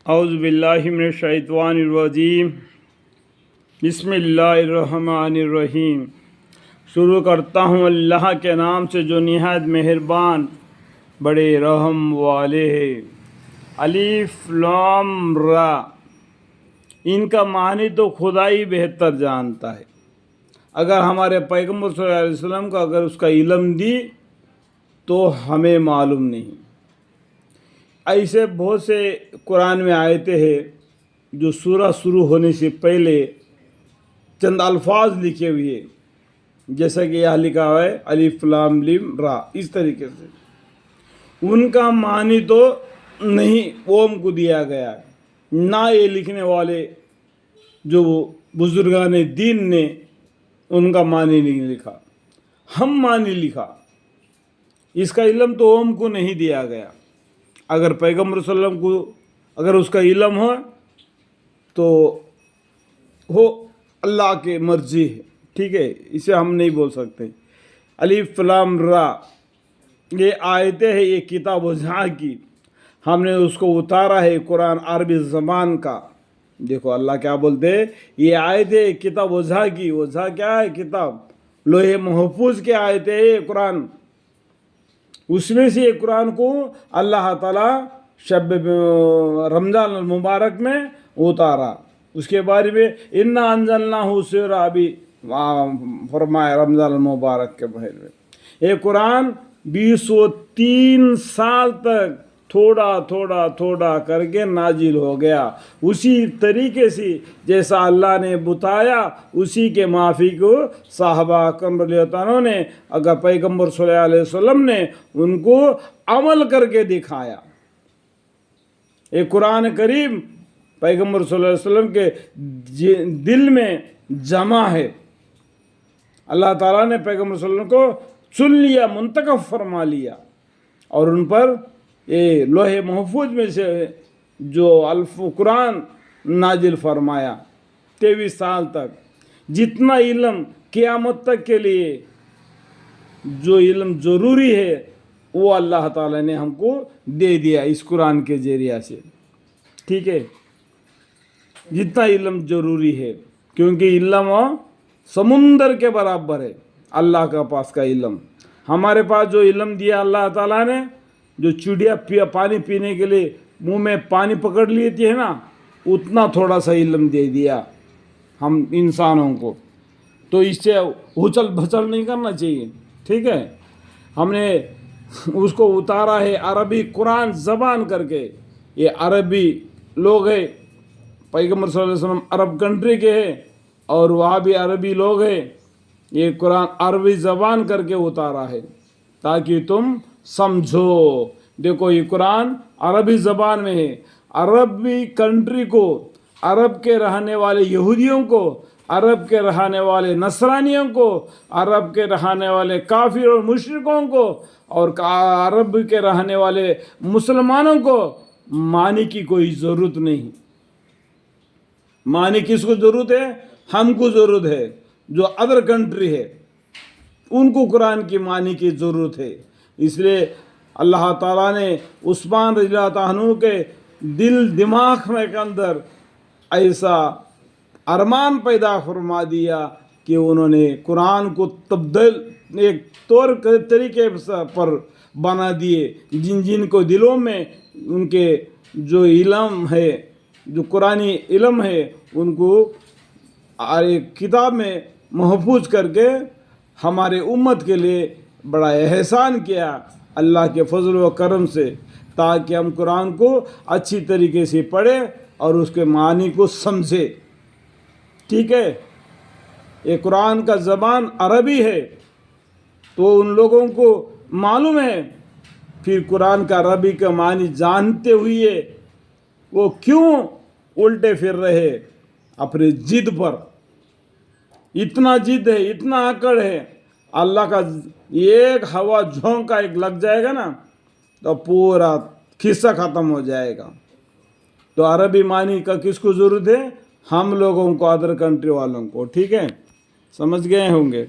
اعوذ باللہ من الشیطان الرجیم بسم اللہ الرحمن الرحیم۔ شروع کرتا ہوں اللہ کے نام سے جو نہایت مہربان بڑے رحم والے ہیں۔ الف لام را، ان کا معنی تو خدا ہی بہتر جانتا ہے۔ اگر ہمارے پیغمبر صلی اللہ علیہ وسلم کو اگر اس کا علم دی تو ہمیں معلوم نہیں۔ ایسے بہت سے قرآن میں آیتیں ہیں جو سورہ شروع ہونے سے پہلے چند الفاظ لکھے ہوئے ہیں، جیسا کہ یہاں لکھا ہوا ہے الف لام میم را، اس طریقے سے ان کا معنی تو نہیں اوم کو دیا گیا ہے، نہ یہ لکھنے والے جو بزرگان دین نے ان کا معنی نہیں لکھا، ہم معنی لکھا۔ اس کا علم تو اوم کو نہیں دیا گیا۔ اگر پیغمبر صلی اللہ علیہ وسلم کو اگر اس کا علم ہو تو وہ اللہ کی مرضی ہے، ٹھیک ہے، اسے ہم نہیں بول سکتے۔ الف لام را یہ آیتیں ہیں، یہ کتاب وضع کی، ہم نے اس کو اتارا ہے قرآن عربی زبان کا۔ دیکھو اللہ کیا بولتے ہیں، یہ آیتیں کتاب وضع کی، وضع کیا ہے؟ کتاب، لوح محفوظ کے آیتیں ہیں یہ قرآن، اس میں سے یہ قرآن کو اللہ تعالیٰ شب رمضان المبارک میں اتارا۔ اس کے بارے میں انا انزلناہ سورہ ابھی فرمایا رمضان المبارک کے بارے میں۔ یہ قرآن 203 سال تک تھوڑا کر کے نازل ہو گیا، اسی طریقے سے جیسا اللہ نے بتایا اسی کے معافی کو صحابہ اکرام رضی اللہ عنہ نے، اگر پیغمبر صلی اللہ علیہ وسلم نے ان کو عمل کر کے دکھایا۔ یہ قرآن کریم پیغمبر صلی اللہ علیہ وسلم کے دل میں جمع ہے۔ اللہ تعالیٰ نے پیغمبر صلی اللہ علیہ وسلم کو چن لیا، منتخب فرما لیا، اور ان پر یہ لوح محفوظ میں سے جو قرآن نازل فرمایا 23 سال تک۔ جتنا علم قیامت تک کے لیے جو علم ضروری ہے وہ اللہ تعالیٰ نے ہم کو دے دیا اس قرآن کے ذریعہ سے، ٹھیک ہے، جتنا علم ضروری ہے، کیونکہ علم سمندر کے برابر ہے اللہ کا پاس کا علم۔ ہمارے پاس جو علم دیا اللہ تعالیٰ نے، جو چڑیا پانی پینے کے لیے منہ میں پانی پکڑ لیتی ہے نا، اتنا تھوڑا سا علم دے دیا ہم انسانوں کو، تو اس سے اچھل بچل نہیں کرنا چاہیے، ٹھیک ہے۔ ہم نے اس کو اتارا ہے عربی قرآن زبان کر کے، یہ عربی لوگ ہیں، پیغمبر صلی اللہ علیہ وسلم عرب کنٹری کے ہیں اور وہاں بھی عربی لوگ ہیں، یہ قرآن عربی زبان کر کے اتارا ہے تاکہ تم سمجھو۔ دیکھو یہ قرآن عربی زبان میں ہے، عربی کنٹری کو، عرب کے رہنے والے یہودیوں کو، عرب کے رہنے والے نصرانیوں کو، عرب کے رہنے والے کافر اور مشرکوں کو، اور عرب کے رہنے والے مسلمانوں کو معنی کی کوئی ضرورت نہیں۔ معنی کس کو ضرورت ہے؟ ہم کو ضرورت ہے، جو ادر کنٹری ہے ان کو قرآن کی معنی کی ضرورت ہے۔ اس لیے اللہ تعالیٰ نے عثمان رضی اللہ عنہ کے دل دماغ میں کے اندر ایسا ارمان پیدا فرما دیا کہ انہوں نے قرآن کو تبدیل ایک طور طریقے پر بنا دیے، جن کو دلوں میں ان کے جو علم ہے، جو قرآنی علم ہے، ان کو ایک کتاب میں محفوظ کر کے ہمارے امت کے لیے بڑا احسان کیا اللہ کے فضل و کرم سے، تاکہ ہم قرآن کو اچھی طریقے سے پڑھیں اور اس کے معنی کو سمجھے، ٹھیک ہے۔ یہ قرآن کا زبان عربی ہے تو ان لوگوں کو معلوم ہے، پھر قرآن کا عربی کا معنی جانتے ہوئے وہ کیوں الٹے پھر رہے اپنے ضد پر؟ اتنا ضد ہے، اتنا اکڑ ہے، اللہ کا ایک ہوا جھونکا ایک لگ جائے گا نا تو پورا قصہ ختم ہو جائے گا۔ تو عربی معنی کا کس کو ضرورت ہے؟ ہم لوگوں کو، ادر کنٹری والوں کو، ٹھیک ہے، سمجھ گئے ہوں گے۔